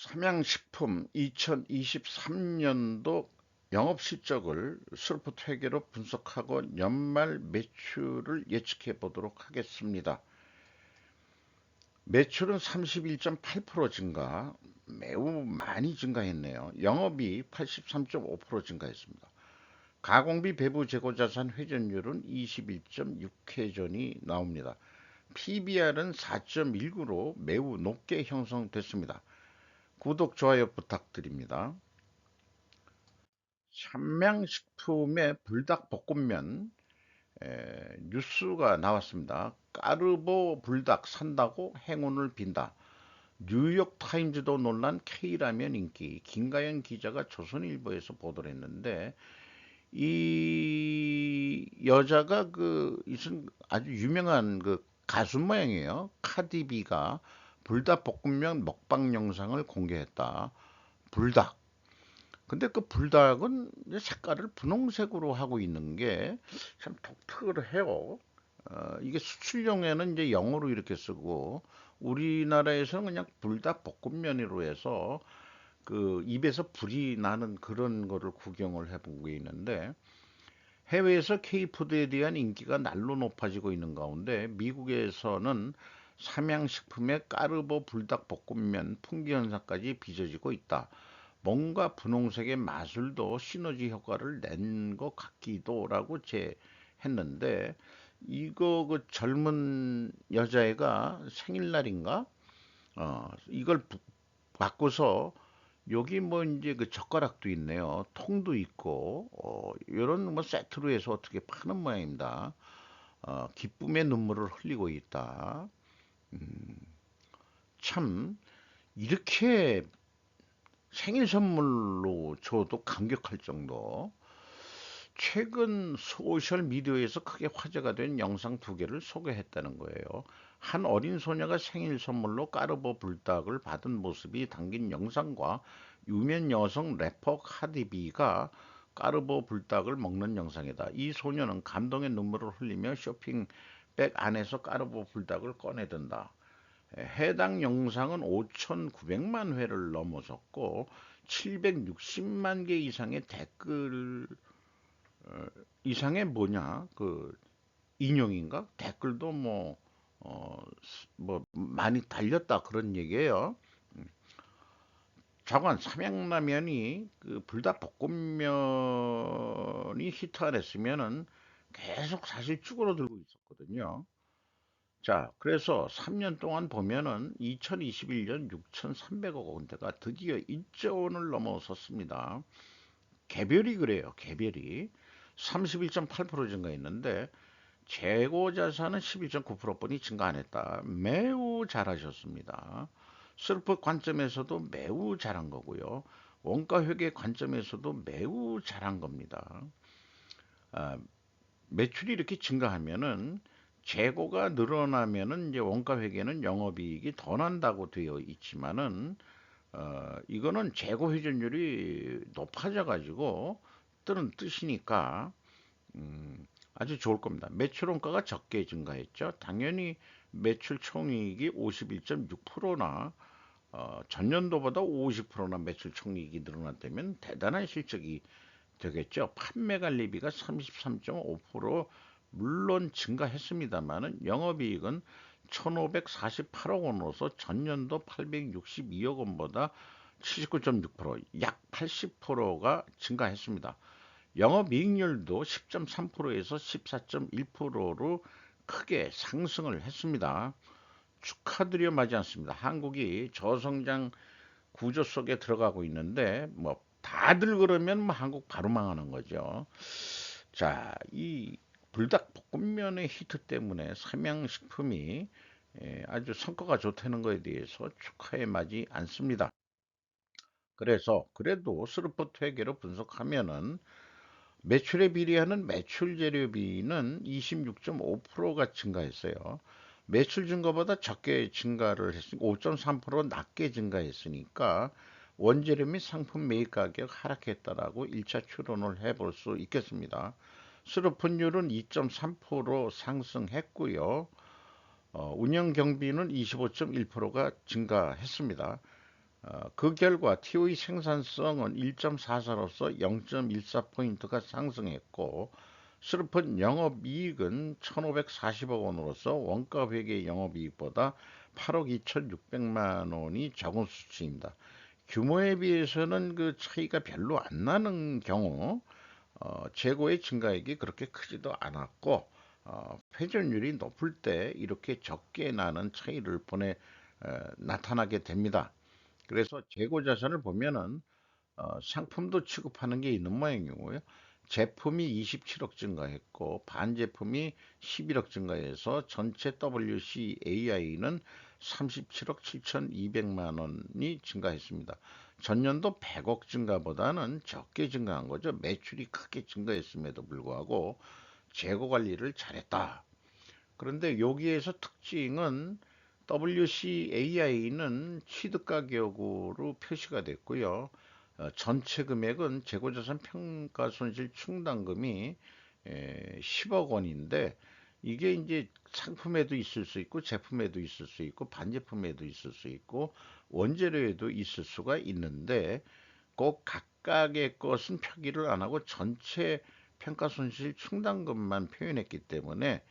삼양식품 2023년도 영업실적을 스로포트 회계로 분석하고 연말 매출을 예측해 보도록 하겠습니다. 매출은 31.8% 증가, 매우 많이 증가했네요. 영업이 83.5% 증가했습니다. 가공비 배부 재고자산 회전율은 21.6회전이 나옵니다. PBR은 4.19로 매우 높게 형성됐습니다. 구독, 좋아요 부탁드립니다. 삼양식품의 불닭볶음면 뉴스가 나왔습니다. 까르보 불닭 산다고 행운을 빈다. 뉴욕타임즈도 놀란 K라면 인기. 김가연 기자가 조선일보에서 보도를 했는데 이 여자가 아주 유명한 그 가수 모양이에요. 카디비가 불닭볶음면 먹방 영상을 공개했다. 불닭. 근데 그 불닭은 이제 색깔을 분홍색으로 하고 있는 게 참 독특해요. 이게 수출용에는 이제 영어로 이렇게 쓰고 우리나라에서는 그냥 불닭볶음면으로 해서 그 입에서 불이 나는 그런 거를 구경을 해보고 있는데 해외에서 K푸드에 대한 인기가 날로 높아지고 있는 가운데 미국에서는 삼양식품의 까르보 불닭볶음면 풍기 현상까지 빚어지고 있다. 뭔가 분홍색의 마술도 시너지 효과를 낸 것 같기도라고 했는데 이거 그 젊은 여자애가 생일날인가? 이걸 바꿔서 여기 뭐 이제 그 젓가락도 있네요. 통도 있고 이런 뭐 세트로 해서 어떻게 파는 모양입니다. 기쁨의 눈물을 흘리고 있다. 참 이렇게 생일 선물로 줘도 감격할 정도. 최근 소셜 미디어에서 크게 화제가 된 영상 두 개를 소개했다는 거예요. 한 어린 소녀가 생일 선물로 까르보 불닭을 받은 모습이 담긴 영상과 유명 여성 래퍼 카디비가 까르보 불닭을 먹는 영상이다. 이 소녀는 감동의 눈물을 흘리며 쇼핑백 안에서 까르보 불닭을 꺼내든다. 해당 영상은 5,900만 회를 넘어섰고 760만 개 이상의 댓글 이상의 뭐냐 그 인용인가 댓글도 뭐 많이 달렸다 그런 얘기예요. 자관 삼양라면이 그 불닭볶음면이 히트 안 했으면은 계속 사실 쭈그러들고 있었거든요. 자, 그래서 3년 동안 보면은 2021년 6,300억 원대가 드디어 1조 원을 넘어섰습니다. 개별이 그래요. 개별이 31.8% 증가했는데 재고 자산은 11.9%뿐이 증가 안 했다. 매우 잘하셨습니다. 슬프 관점에서도 매우 잘한 거고요. 원가 회계 관점에서도 매우 잘한 겁니다. 아, 매출이 이렇게 증가하면은 재고가 늘어나면은 이제 원가 회계는 영업이익이 더 난다고 되어 있지만은 이거는 재고 회전율이 높아져 가지고 뜨는 뜻이니까 아주 좋을 겁니다. 매출 원가가 적게 증가했죠. 당연히 매출 총이익이 51.6%나 전년도보다 50%나 매출 총이익이 늘어났다면 대단한 실적이 되겠죠. 판매 관리비가 33.5% 물론 증가했습니다만은 영업이익은 1,548억 원으로서 전년도 862억 원보다 79.6%약 80%가 증가했습니다. 영업이익률도 10.3%에서 14.1%로 크게 상승을 했습니다. 축하드려 마지 않습니다. 한국이 저성장 구조 속에 들어가고 있는데 뭐 다들 그러면 뭐 한국 바로 망하는 거죠. 자, 이 불닭볶음면의 히트 때문에 삼양식품이 아주 성과가 좋다는 것에 대해서 축하해 마지 않습니다. 그래서 그래도 스루포트 회계로 분석하면은 매출에 비례하는 매출 재료비는 26.5%가 증가했어요. 매출 증가보다 적게 증가를 했으니까 5.3% 낮게 증가했으니까 원재료 및 상품 매입 가격 하락했다라고 1차 추론을 해볼 수 있겠습니다. 수료분율은 2.3% 상승했고요. 운영 경비는 25.1%가 증가했습니다. 그 결과 TOE 생산성은 1.44로서 0.14포인트가 상승했고 슬픈 영업이익은 1,540억 원으로서 원가 회계 영업이익보다 8억 2,600만 원이 적은 수치입니다. 규모에 비해서는 그 차이가 별로 안 나는 경우 재고의 증가액이 그렇게 크지도 않았고 회전율이 높을 때 이렇게 적게 나는 차이를 나타나게 됩니다. 그래서 재고 자산을 보면은 상품도 취급하는 게 있는 모양이고요. 제품이 27억 증가했고 반제품이 11억 증가해서 전체 WCAI는 37억 7,200만 원이 증가했습니다. 전년도 100억 증가보다는 적게 증가한 거죠. 매출이 크게 증가했음에도 불구하고 재고 관리를 잘했다. 그런데 여기에서 특징은 WCAI는 취득 가격으로 표시가 됐고요. 전체 금액은 재고자산 평가손실 충당금이 10억 원인데 이게 이제 상품에도 있을 수 있고 제품에도 있을 수 있고 반제품에도 있을 수 있고 원재료에도 있을 수가 있는데 꼭 각각의 것은 표기를 안 하고 전체 평가손실 충당금만 표현했기 때문에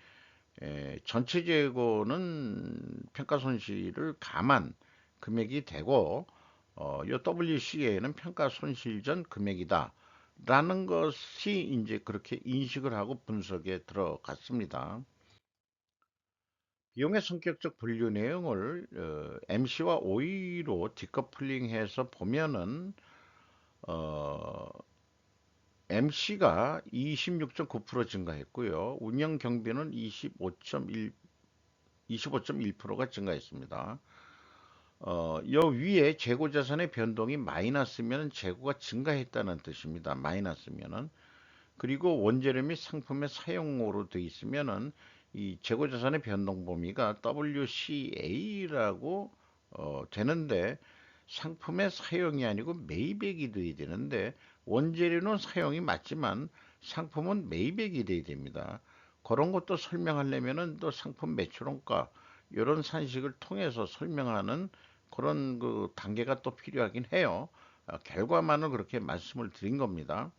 전체 재고는 평가 손실을 감한 금액이 되고 요 WCA는 평가 손실 전 금액이다. 라는 것이 이제 그렇게 인식을 하고 분석에 들어갔습니다. 비용의 성격적 분류 내용을 MC와 OE로 디커플링해서 보면은 어, MC가 26.9% 증가했고요. 운영 경비는 25.1%가 증가했습니다. 여 위에 재고 자산의 변동이 마이너스면 재고가 증가했다는 뜻입니다. 마이너스면은. 그리고 원재료 및 상품의 사용으로 되어 있으면은 이 재고 자산의 변동 범위가 WCA라고 되는데 상품의 사용이 아니고 매입액이 돼야 되는데 원재료는 사용이 맞지만 상품은 매입액이 돼야 됩니다. 그런 것도 설명하려면은 또 상품 매출원가 이런 산식을 통해서 설명하는 그런 그 단계가 또 필요하긴 해요. 결과만을 그렇게 말씀을 드린 겁니다.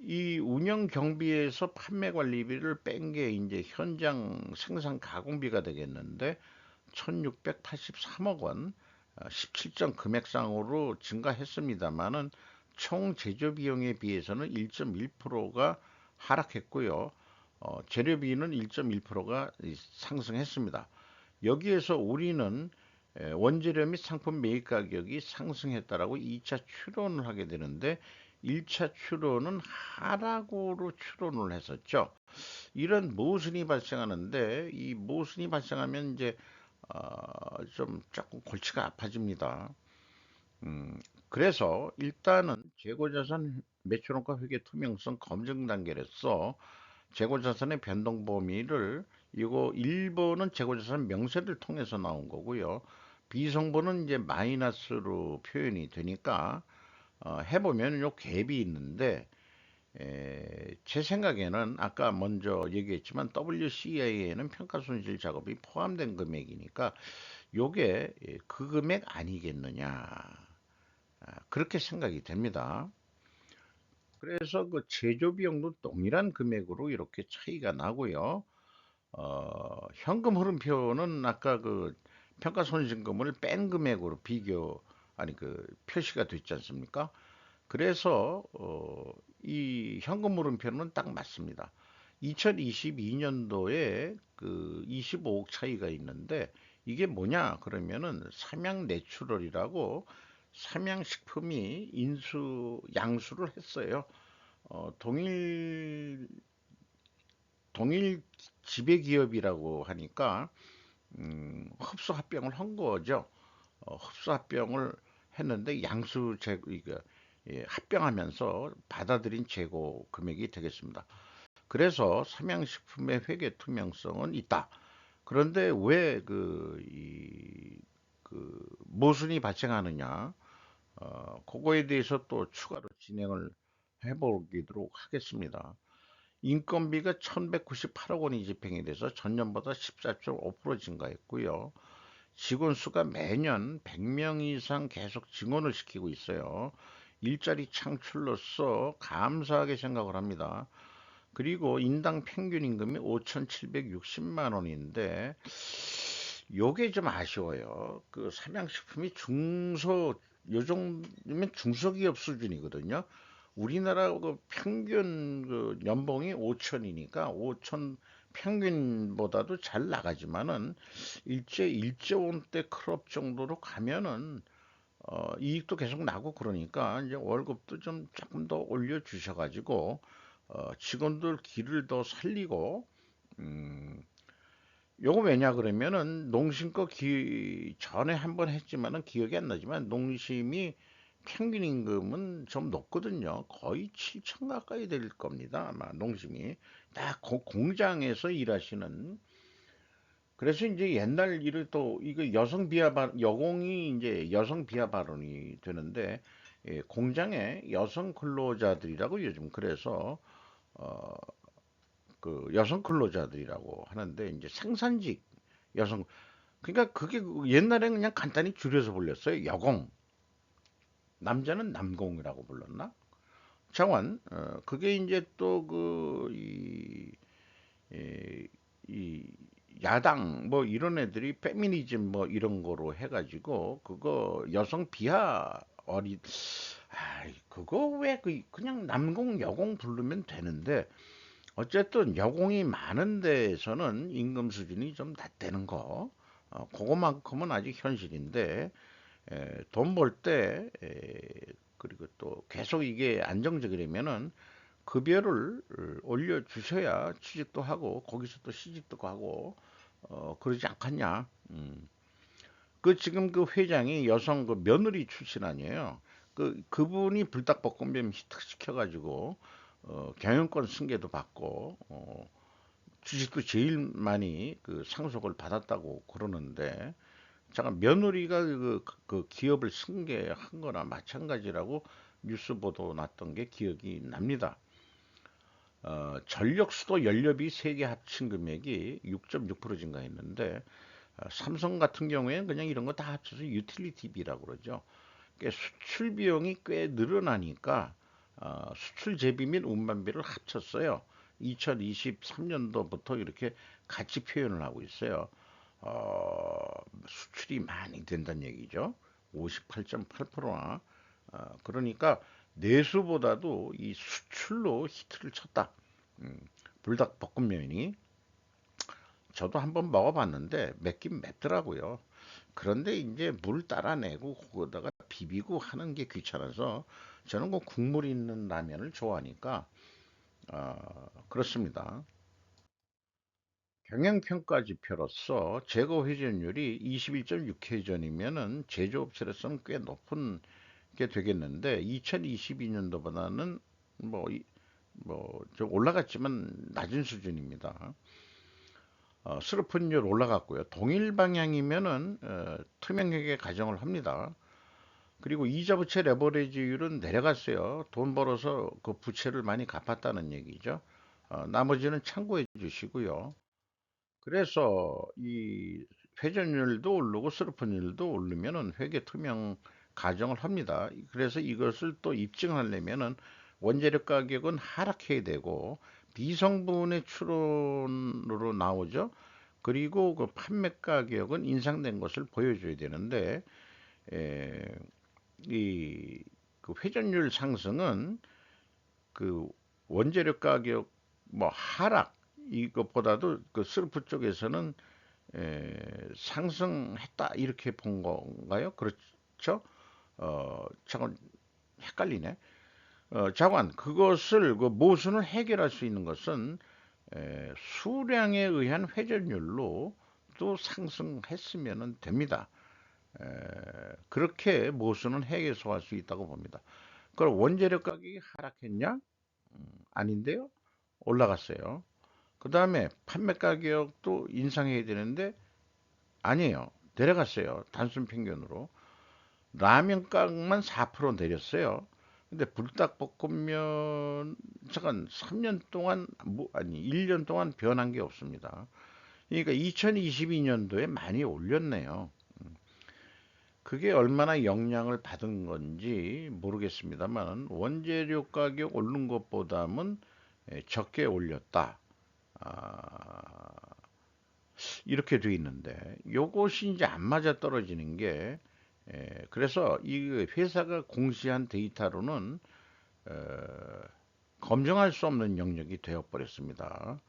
이 운영 경비에서 판매 관리비를 뺀 게 이제 현장 생산 가공비가 되겠는데 1683억 원, 실점 금액상으로 증가했습니다만은 총 제조 비용에 비해서는 1.1%가 하락했고요. 재료비는 1.1%가 상승했습니다. 여기에서 우리는 원재료 및 상품 매입 가격이 상승했다라고 2차 추론을 하게 되는데 1차 추론은 하락으로 추론을 했었죠. 이런 모순이 발생하는데 이 모순이 발생하면 이제 좀 조금 골치가 아파집니다. 그래서 일단은 재고자산 매출원가 회계 투명성 검증 단계로서 재고자산의 변동 범위를 이거 1번은 재고자산 명세를 통해서 나온 거고요. 비성분은 이제 마이너스로 표현이 되니까 해보면 요 갭이 있는데 제 생각에는 아까 먼저 얘기했지만 WCI에는 평가손실 작업이 포함된 금액이니까 요게 그 금액 아니겠느냐 그렇게 생각이 됩니다. 그래서 그 제조 비용도 동일한 금액으로 이렇게 차이가 나고요. 현금 흐름표는 아까 그 평가손실금을 뺀 금액으로 아니 그 표시가 됐지 않습니까? 그래서 이 현금 흐름표는 딱 맞습니다. 2022년도에 그 25억 차이가 있는데 이게 뭐냐 그러면은 삼양 내추럴이라고 삼양식품이 양수를 했어요. 동일 지배기업이라고 하니까 흡수 합병을 한 거죠. 흡수 합병을 했는데 이거 합병하면서 받아들인 재고 금액이 되겠습니다. 그래서 삼양식품의 회계 투명성은 있다. 그런데 왜 모순이 발생하느냐? 그거에 대해서 또 추가로 진행을 해보도록 하겠습니다. 인건비가 1198억 원이 집행이 돼서 전년보다 14.5% 증가했고요. 직원 수가 매년 100명 이상 계속 증원을 시키고 있어요. 일자리 창출로서 감사하게 생각을 합니다. 그리고 인당 평균 임금이 5,760만 원인데 요게 좀 아쉬워요. 그 삼양식품이 요 정도면 중소기업 수준이거든요. 우리나라 그 평균 그 연봉이 5천이니까 5천 평균보다도 잘 나가지만은 1조 원대 클럽 정도로 가면은 이익도 계속 나고 그러니까 이제 월급도 좀 조금 더 올려 주셔가지고 직원들 길을 더 살리고 음, 요거 왜냐 그러면은 농심 거 전에 한번 했지만은 기억이 안 나지만 농심이 평균 임금은 좀 높거든요. 거의 7천 가까이 될 겁니다. 아마 농심이 딱 공장에서 일하시는. 그래서 이제 옛날 일을 또 이거 여공이 이제 여성 비하 발언이 되는데 공장에 여성 근로자들이라고 요즘 그래서 어, 그 여성 근로자들이라고 하는데 이제 생산직 여성. 그러니까 그게 옛날에는 그냥 간단히 줄여서 불렸어요. 여공. 남자는 남공이라고 불렀나? 차원. 그게 이제 또 이, 이 야당 뭐 이런 애들이 페미니즘 뭐 이런 거로 해가지고 그거 여성 비하 그거 왜 그냥 남공 여공 부르면 되는데 어쨌든 여공이 많은 데에서는 임금 수준이 좀 낮다는 거. 그거만큼은 아직 현실인데 돈 벌 때 그리고 또 계속 이게 안정적이려면은 급여를 올려주셔야 취직도 하고 거기서 또 시집도 가고 그러지 않겠냐. 그 지금 그 회장이 여성 그 며느리 출신 아니에요. 그분이 불닭볶음면 히트시켜가지고 경영권 승계도 받고 주식도 제일 많이 그 상속을 받았다고 그러는데 잠깐 며느리가 그 기업을 승계한 거나 마찬가지라고 뉴스 보도 났던 게 기억이 납니다. 전력, 수도, 연료비 세 개 합친 금액이 6.6% 증가했는데 삼성 같은 경우에는 그냥 이런 거 다 합쳐서 유틸리티비라고 그러죠. 수출 비용이 꽤 늘어나니까 수출 재비 및 운반비를 합쳤어요. 2023년도부터 이렇게 같이 표현을 하고 있어요. 수출이 많이 된다는 얘기죠. 58.8%나. 그러니까 내수보다도 이 수출로 히트를 쳤다. 음, 불닭볶음면이 저도 한번 먹어봤는데 맵긴 맵더라고요. 그런데 이제 물 따라내고 그거다가 비비고 하는 게 귀찮아서 저는 그 국물 있는 라면을 좋아하니까 그렇습니다. 경영평가 지표로서 재고 회전율이 21.6회전이면은 제조업체로서는 꽤 높은 게 되겠는데 2022년도보다는 뭐, 좀 올라갔지만 낮은 수준입니다. 수르픈율 올라갔고요. 동일 방향이면은 투명하게 가정을 합니다. 그리고 이자 부채 레버리지율은 내려갔어요. 돈 벌어서 그 부채를 많이 갚았다는 얘기죠. 나머지는 참고해 주시고요. 그래서 이 회전율도 오르고 스루픈율도 오르면은 회계 투명 가정을 합니다. 그래서 이것을 또 입증하려면은 원재료 가격은 하락해야 되고 비성분의 추론으로 나오죠. 그리고 그 판매 가격은 인상된 것을 보여줘야 되는데 에, 그 회전율 상승은 그 원재료 가격 뭐 하락 이것보다도 그 스루프 쪽에서는 상승했다 이렇게 본 건가요? 그렇죠? 잠깐 헷갈리네. 자관 그것을 그 모순을 해결할 수 있는 것은 수량에 의한 회전율로 또 상승했으면 됩니다. 에, 그렇게 모순은 해소할 수 있다고 봅니다. 그럼 원재료 가격이 하락했냐? 아닌데요. 올라갔어요. 그 다음에 판매 가격도 인상해야 되는데 아니에요. 내려갔어요. 단순 평균으로. 라면 값만 4% 내렸어요. 근데 불닭볶음면 잠깐 3년 동안 아니 1년 동안 변한 게 없습니다. 그러니까 2022년도에 많이 올렸네요. 그게 얼마나 영향을 받은 건지 모르겠습니다만 원재료 가격 오른 것보다는 적게 올렸다. 아, 이렇게 돼 있는데 요것이 이제 안 맞아 떨어지는 게 그래서 이 회사가 공시한 데이터로는 어, 검증할 수 없는 영역이 되어 버렸습니다.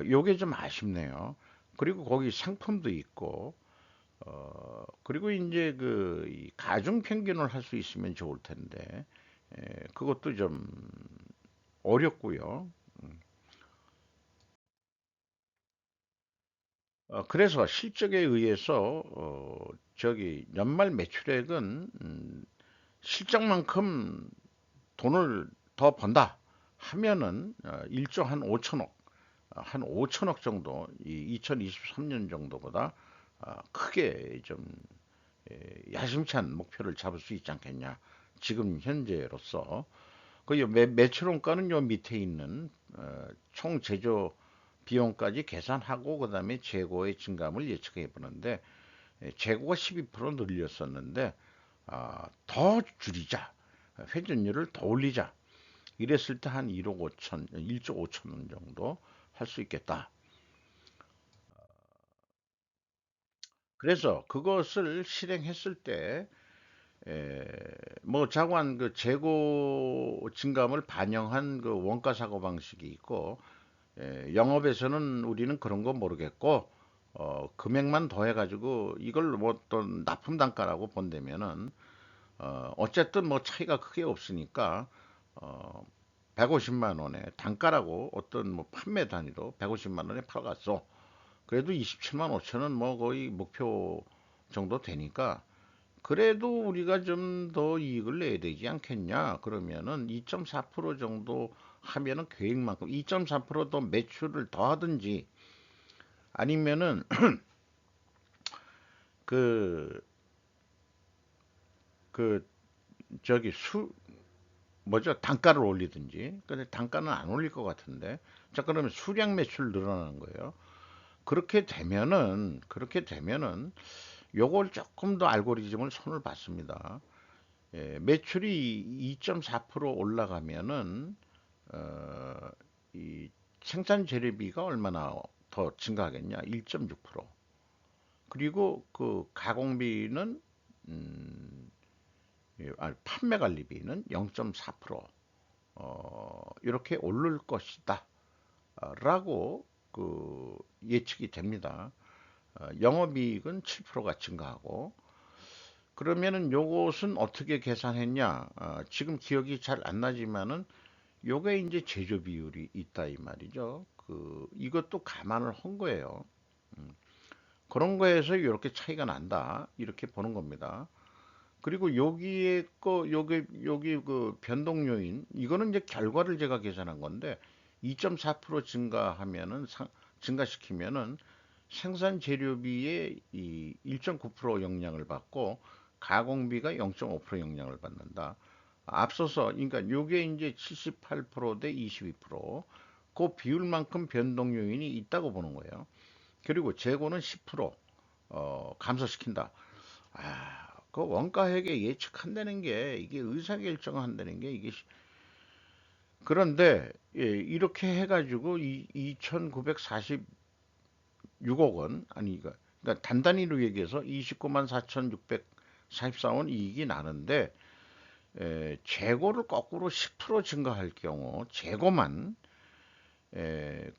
요게 좀 아쉽네요. 그리고 거기 상품도 있고 그리고 이제 이 가중 평균을 할 수 있으면 좋을 텐데 그것도 좀 어렵고요. 그래서 실적에 의해서 저기 연말 매출액은 실적만큼 돈을 더 번다 하면은 1조 한 5천억, 한 5천억 정도, 이 2023년 정도보다 크게 좀 야심찬 목표를 잡을 수 있지 않겠냐. 지금 현재로서 그 매출원가는 요 밑에 있는 총 제조 비용까지 계산하고 그다음에 재고의 증감을 예측해 보는데 재고가 12% 늘렸었는데 더 줄이자. 회전율을 더 올리자. 이랬을 때 한 1억 5천, 1조 5천원 정도 할 수 있겠다. 그래서 그것을 실행했을 때, 뭐 자관 그 재고 증감을 반영한 그 원가 사고 방식이 있고, 영업에서는 우리는 그런 거 모르겠고, 금액만 더해가지고 이걸 뭐 어떤 납품 단가라고 본다면은, 어쨌든 뭐 차이가 크게 없으니까, 어, 150만 원에 단가라고 어떤 뭐 판매 단위로 150만 원에 팔았어. 그래도 27만 5천 원 뭐 거의 목표 정도 되니까 그래도 우리가 좀 더 이익을 내야 되지 않겠냐? 그러면은 2.4% 정도 하면은 계획만큼 2.4%더 매출을 더 하든지 아니면은 그, 그, 저기 뭐죠? 단가를 올리든지. 근데 단가는 안 올릴 것 같은데. 자, 그러면 수량 매출 늘어나는 거예요. 그렇게 되면은 요걸 조금 더 알고리즘을 손을 봤습니다. 매출이 2.4% 올라가면은 어, 이 생산 재료비가 얼마나 더 증가하겠냐? 1.6%. 그리고 그 가공비는 판매 관리비는 0.4% 이렇게 오를 것이다. 라고 그 예측이 됩니다. 영업이익은 7%가 증가하고 그러면은 요것은 어떻게 계산했냐? 지금 기억이 잘 안 나지만은 요게 이제 제조 비율이 있다 이 말이죠. 이것도 감안을 한 거예요. 그런 거에서 이렇게 차이가 난다. 이렇게 보는 겁니다. 그리고 여기에 여기 그 변동 요인 이거는 이제 결과를 제가 계산한 건데 2.4% 증가하면은 증가시키면은 생산 재료비의 이 1.9% 영향을 받고 가공비가 0.5% 영향을 받는다. 앞서서 그러니까 요게 이제 78%대 22%그 비율만큼 변동 요인이 있다고 보는 거예요. 그리고 재고는 10% 감소시킨다. 그 원가액에 예측한다는 게 이게 의사결정한다는 게 이게 그런데 이렇게 해가지고 2,946억 원 아니 그러니까 단단히로 얘기해서 29만 4,644원 이익이 나는데 재고를 거꾸로 10% 증가할 경우 재고만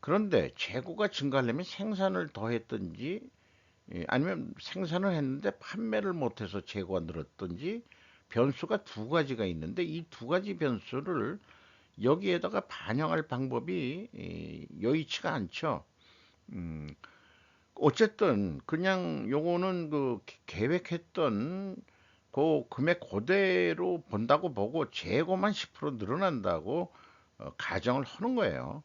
그런데 재고가 증가하려면 생산을 더 했든지 아니면 생산을 했는데 판매를 못해서 재고가 늘었든지 변수가 두 가지가 있는데 이 두 가지 변수를 여기에다가 반영할 방법이 여의치가 않죠. 음, 어쨌든 그냥 요거는 그 계획했던 그 금액 그대로 본다고 보고 재고만 10% 늘어난다고 가정을 하는 거예요.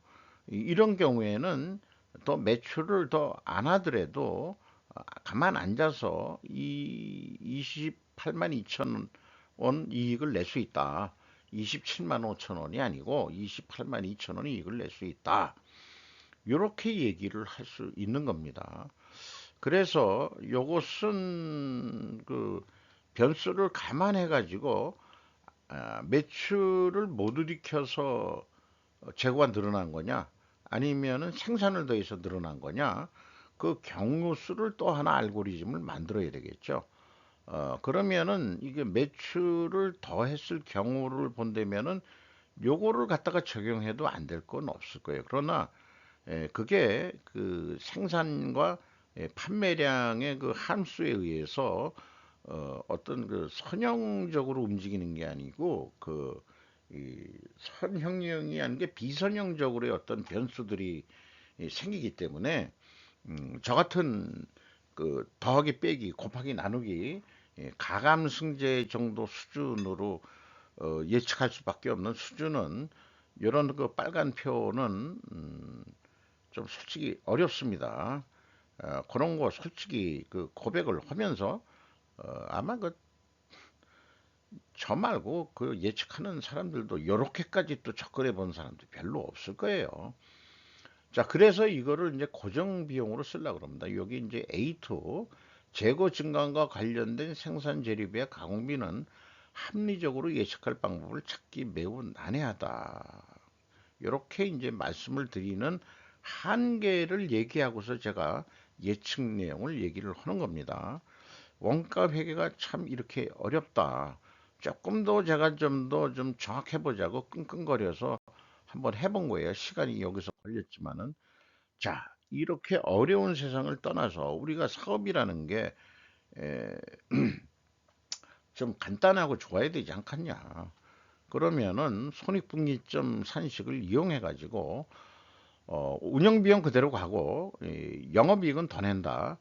이런 경우에는 더 매출을 더 안 하더라도 가만 앉아서 이 28만 2천 원 이익을 낼 수 있다. 27만 5천 원이 아니고 28만 2천 원 이익을 낼 수 있다. 이렇게 얘기를 할 수 있는 겁니다. 그래서 요것은 변수를 감안해 가지고 매출을 못 일으켜서 재고가 늘어난 거냐, 아니면은 생산을 더해서 늘어난 거냐, 그 경우 수를 또 하나 알고리즘을 만들어야 되겠죠. 그러면은 이게 매출을 더했을 경우를 본다면은 요거를 갖다가 적용해도 안 될 건 없을 거예요. 그러나 그게 그 생산과 판매량의 그 함수에 의해서 어떤 그 선형적으로 움직이는 게 아니고 이 선형이 아닌 게 비선형적으로의 어떤 변수들이 생기기 때문에 저 같은 그 더하기 빼기 곱하기 나누기 가감승제 정도 수준으로 예측할 수밖에 없는 수준은 이런 그 빨간 표는 좀 솔직히 어렵습니다. 그런 거 솔직히 그 고백을 하면서 아마 그 저 말고 그 예측하는 사람들도 요렇게까지 또 접근해 본 사람도 별로 없을 거예요. 자, 그래서 이거를 이제 고정 비용으로 쓰려고 그럽니다. 여기 이제 A2 재고 증가과 관련된 생산 재료비의 가공비는 합리적으로 예측할 방법을 찾기 매우 난해하다. 이렇게 이제 말씀을 드리는 한계를 얘기하고서 제가 예측 내용을 얘기를 하는 겁니다. 원가 회계가 참 이렇게 어렵다. 조금 더 제가 좀 더 좀 정확해 보자고 끙끙거려서 한번 해본 거예요. 시간이 여기서 걸렸지만은. 자, 이렇게 어려운 세상을 떠나서 우리가 사업이라는 게 좀 간단하고 좋아야 되지 않겠냐. 그러면은 손익분기점 산식을 이용해 가지고 운영비용 그대로 가고 영업이익은 더 낸다.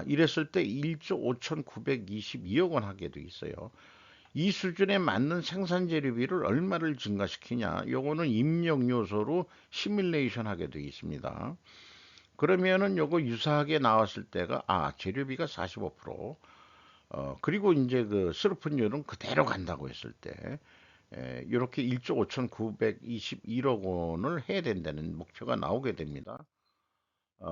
이랬을 때 1조 5,922억 원 하게 돼 있어요. 이 수준에 맞는 생산 재료비를 얼마를 증가시키냐? 요거는 입력 요소로 시뮬레이션 하게 돼 있습니다. 그러면은 요거 유사하게 나왔을 때가 재료비가 45%, 그리고 이제 그 스르픈율은 그대로 간다고 했을 때 이렇게 1조 5,921억 원을 해야 된다는 목표가 나오게 됩니다.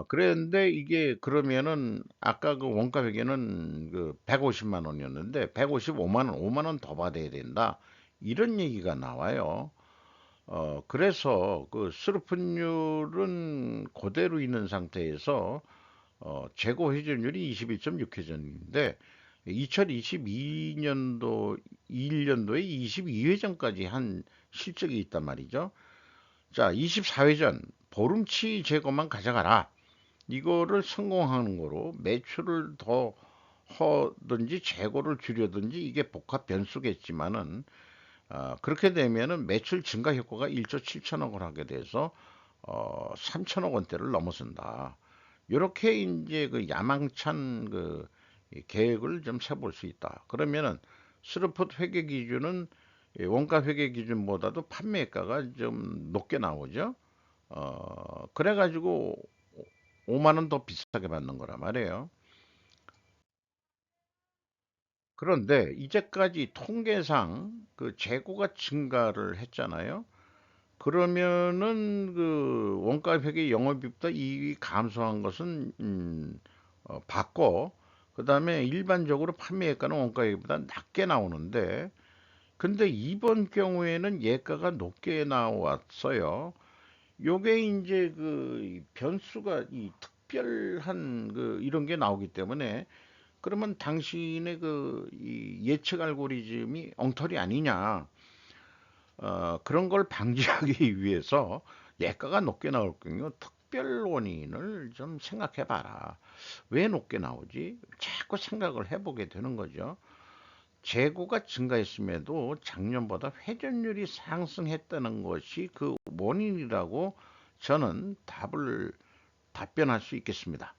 그랬는데 이게 그러면은 아까 그 원가 회계는 그 150만 원이었는데 155만 원, 5만 원 더 받아야 된다. 이런 얘기가 나와요. 그래서 그 수르픈율은 그대로 있는 상태에서 재고 회전율이 21.6회전인데 2022년도 1년도에 22회전까지 한 실적이 있단 말이죠. 자, 24회전 보름치 재고만 가져가라. 이거를 성공하는 거로 매출을 더 하든지 재고를 줄여든지 이게 복합 변수겠지만은 그렇게 되면은 매출 증가 효과가 1조 7천억 원 하게 돼서 3천억 원대를 넘어선다. 이렇게 이제 그 야망찬 이 계획을 좀 세볼 수 있다. 그러면은 스루풋 회계 기준은 원가 회계 기준보다도 판매가가 좀 높게 나오죠. 그래가지고 5만 원 더 비싸게 받는 거란 말이에요. 그런데 이제까지 통계상 그 재고가 증가를 했잖아요. 그러면은 그 원가 회계 영업이익보다 이익이 감소한 것은 받고, 그다음에 일반적으로 판매액가는 원가액보다 낮게 나오는데, 근데 이번 경우에는 예가가 높게 나왔어요. 요게 이제 그 변수가 이 특별한 그 이런 게 나오기 때문에, 그러면 당신의 이 예측 알고리즘이 엉터리 아니냐? 그런 걸 방지하기 위해서 예가가 높게 나올 경우 특별 원인을 좀 생각해 봐라. 왜 높게 나오지? 자꾸 생각을 해보게 되는 거죠. 재고가 증가했음에도 작년보다 회전율이 상승했다는 것이 그 원인이라고 저는 답변할 수 있겠습니다.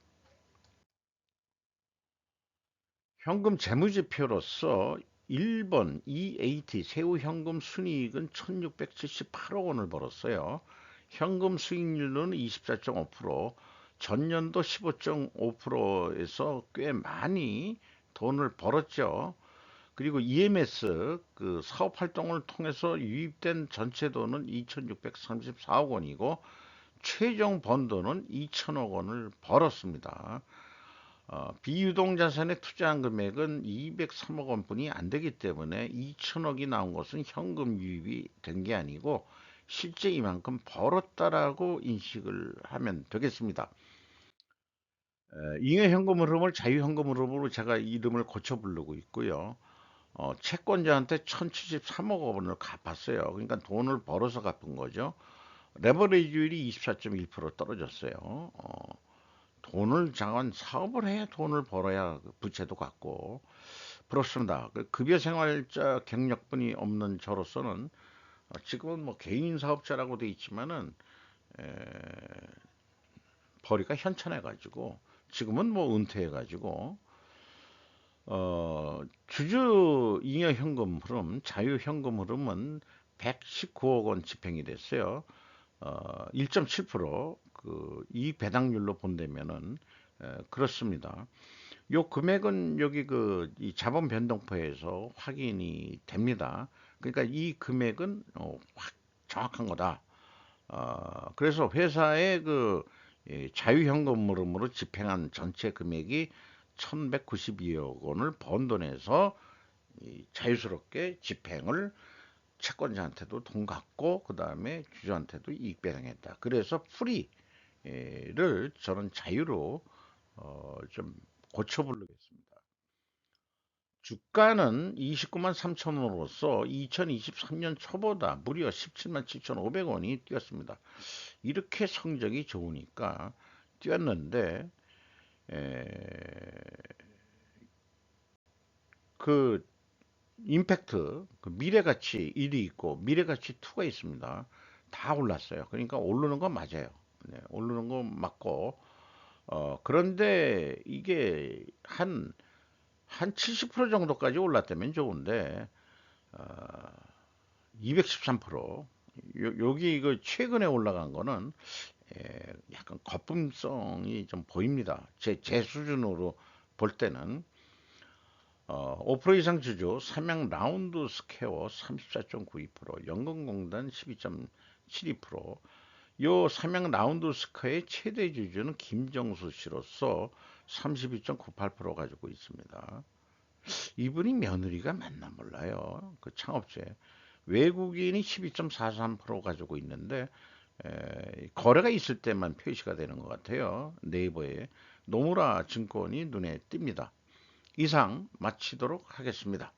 현금 재무제표로서 1번 EAT 새우 현금 순이익은 1678억 원을 벌었어요. 현금 수익률은 24.5%, 전년도 15.5%에서 꽤 많이 돈을 벌었죠. 그리고 EMS 그 사업 활동을 통해서 유입된 전체 돈은 2634억 원이고 최종 번 돈은 2천억 원을 벌었습니다. 비유동 자산에 투자한 금액은 203억 원뿐이 안 되기 때문에 2천억이 나온 것은 현금 유입이 된 게 아니고 실제 이만큼 벌었다라고 인식을 하면 되겠습니다. 잉여 현금 흐름을 자유 현금 흐름으로 제가 이름을 고쳐 부르고 있고요. 채권자한테 1073억 원을 갚았어요. 그러니까 돈을 벌어서 갚은 거죠. 레버리지율이 24.1% 떨어졌어요. 돈을 장한 사업을 해야 돈을 벌어야 그 부채도 갚고 그렇습니다. 그 급여 생활자 경력분이 없는 저로서는 지금은 뭐 개인 사업자라고 돼 있지만은 에, 벌이가 현천해가지고 지금은 뭐 은퇴해가지고 주주 잉여 현금 흐름, 자유 현금 흐름은 119억 원 집행이 됐어요. 1.7%이 배당률로 본다면은 그렇습니다. 요 금액은 여기 이 자본 변동표에서 확인이 됩니다. 그러니까 이 금액은 확 정확한 거다. 그래서 회사의 자유현금 흐름으로 집행한 전체 금액이 1192억 원을 번 돈에서 자유스럽게 집행을 채권자한테도 돈 갚고 그 다음에 주주한테도 이익 배당했다. 그래서 풀이를 저는 자유로 좀 고쳐 부르겠습니다. 주가는 29만 3천 원으로서 2023년 초보다 무려 17만 7,500원이 뛰었습니다. 이렇게 성적이 좋으니까 뛰었는데 에, 그 임팩트 미래가치 1이 있고 미래가치 2가 있습니다. 다 올랐어요. 그러니까 오르는 건 맞아요. 네, 오르는 건 맞고 그런데 이게 한 70% 정도까지 올랐다면 좋은데 어, 213% 여기 최근에 올라간 거는 약간 거품성이 좀 보입니다. 제 수준으로 볼 때는 5% 이상 주주 삼양 라운드 스퀘어 34.92%, 연금공단 12.72%, 요 삼양 라운드 스퀘어의 최대 주주는 김정수 씨로서 32.98% 가지고 있습니다. 이분이 며느리가 맞나 몰라요. 그 창업주에. 외국인이 12.43% 가지고 있는데 거래가 있을 때만 표시가 되는 것 같아요. 네이버에 노무라 증권이 눈에 띕니다. 이상 마치도록 하겠습니다.